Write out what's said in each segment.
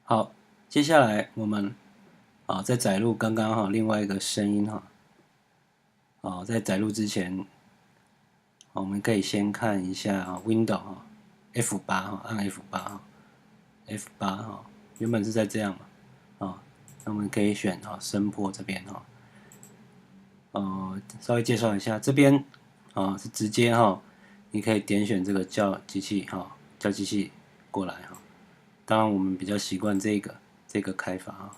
好，接下来我们在载入刚刚另外一个声音在载入之前，我们可以先看一下Windows F8按 F8 原本是在这样嘛那我们可以选声波这边稍微介绍一下这边是直接你可以点选这个叫机器叫机器过来当然我们比较习惯这个开法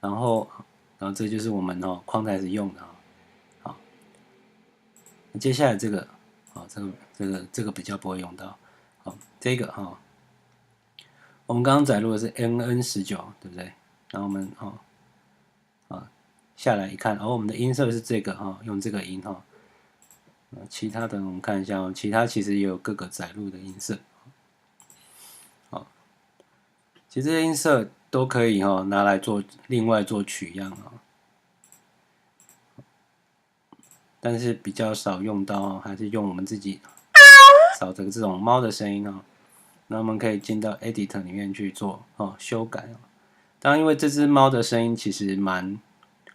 然后这就是我们框台时用的好，接下来这个这个比较不会用到这个我们刚刚载入的是 NN19对不对？然后我们下来一看我们的音色是这个用这个音其他的我们看一下其他其实也有各个载入的音色其实这些音色都可以拿来做另外做取样但是比较少用到还是用我们自己找这种猫的声音那我们可以进到 Editor 里面去做修改当然因为这只猫的声音其实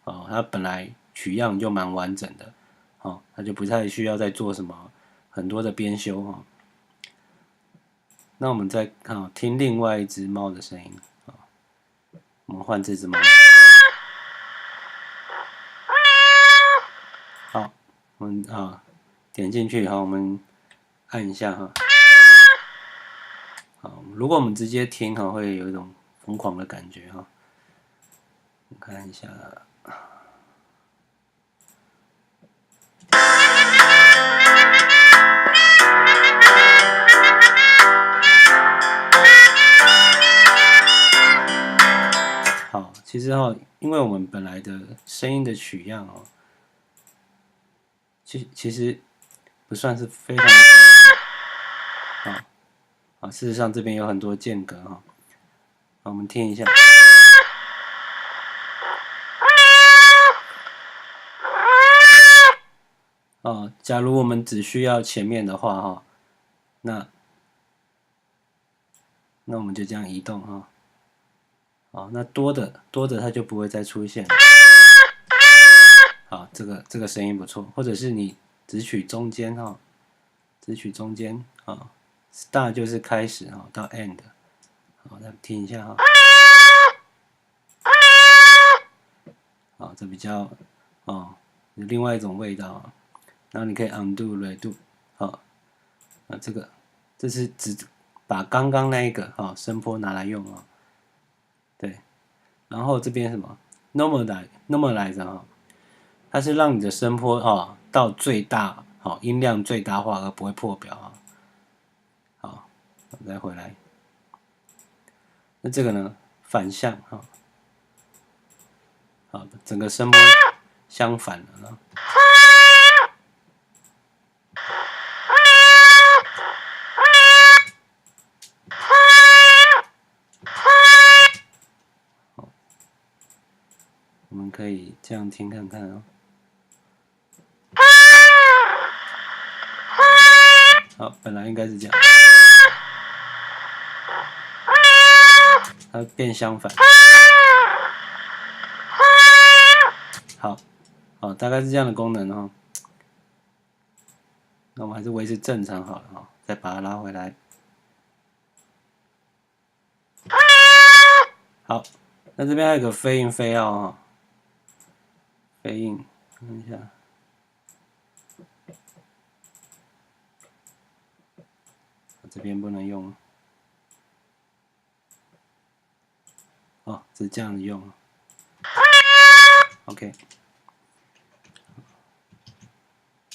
它本来取样就蛮完整的它就不太需要再做什么很多的编修那我们再听另外一只猫的声音我们换这只猫好我们点进去我们按一下如果我们直接听会有一种疯狂的感觉我们看一下好，其实因为我们本来的声音的取样其实不算是非常的干净事实上这边有很多间隔我们听一下假如我们只需要前面的话那我们就这样移动那多的它就不会再出现好，这个声音不错，或者是你只取中间只取中间start 就是开始到 end 再听一下这比较有另外一种味道然后你可以 undo redo 那这是只把刚刚那一个声波拿来用对，然后这边什么 normalize 它是让你的声波到最大音量最大化而不会破表好，我们再回来。那这个呢，反向好，整个声波相反了呢。我们可以这样听看看好，本来应该是这样，它变相反。好，大概是这样的功能那我们还是维持正常好了再把它拉回来。好，那这边还有个飞in飞out飞in，看一下。这边不能用是这样子用OK，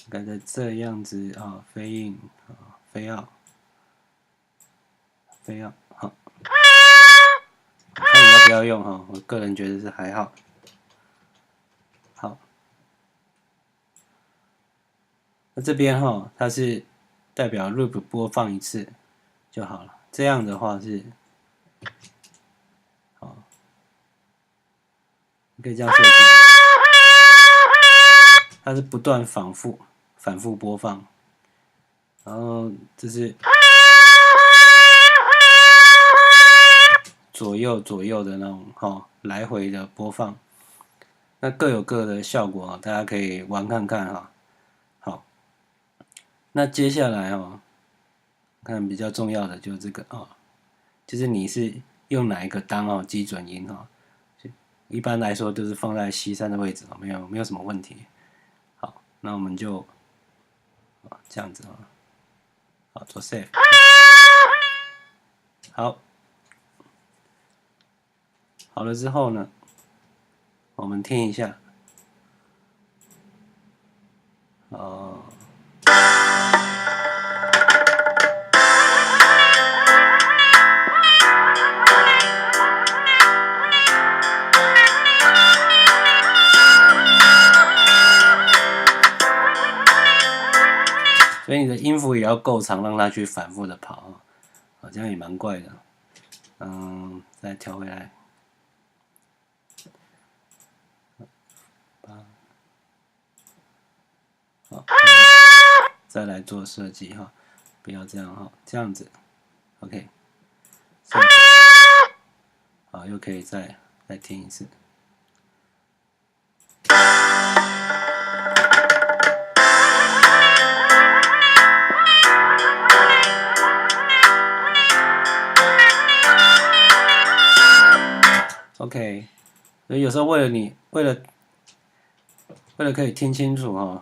应该在这样子飞in飞out飞out好，看你要不要用我个人觉得是还好。好，那这边它是代表 loop 播放一次就好了，这样的话是你可以这样设计，它是不断反复播放，然后这是左右的那种来回的播放，那各有各的效果大家可以玩看看哈。好，那接下来看比较重要的就是这个就是你是用哪一个当基准音一般来说都是放在 C3的位置没有什么问题。好，那我们就这样子好做 save。好了之后呢，我们听一下，所以你的音符也要够长，让它去反复的跑这样也蛮怪的。再调回来。好，再来做设计不要这样这样子 ，OK。好，又可以再听一次。OK， 所以有时候为了可以听清楚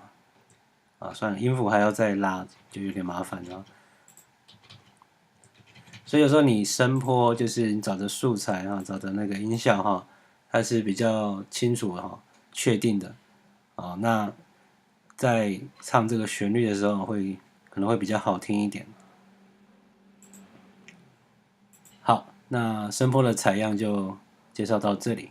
算了，音符还要再拉，就有点麻烦了。所以有时候你声波就是你找的素材找的那个音效它是比较清楚确定的那在唱这个旋律的时候可能会比较好听一点。好，那声波的采样就介绍到这里。